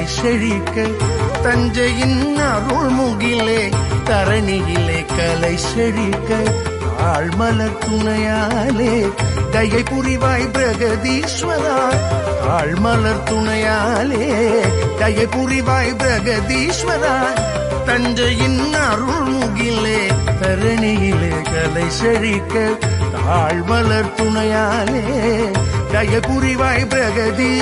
கலை செழிக்க தஞ்சையின் அருள்முகிலே தரணியிலே கலை செழிக்க ஆழ்மலர் துணையாலே தயை புரிவாய் பிரகதீஸ்வரா ஆழ்மலர் துணையாலே தயை புரிவாய் பிரகதீஸ்வரா தஞ்சையின் அருள்முகிலே தரணியிலே கலை செழிக்க ஆழ்மலர் துணையாலே தயை புரிவாய் பிரகதீ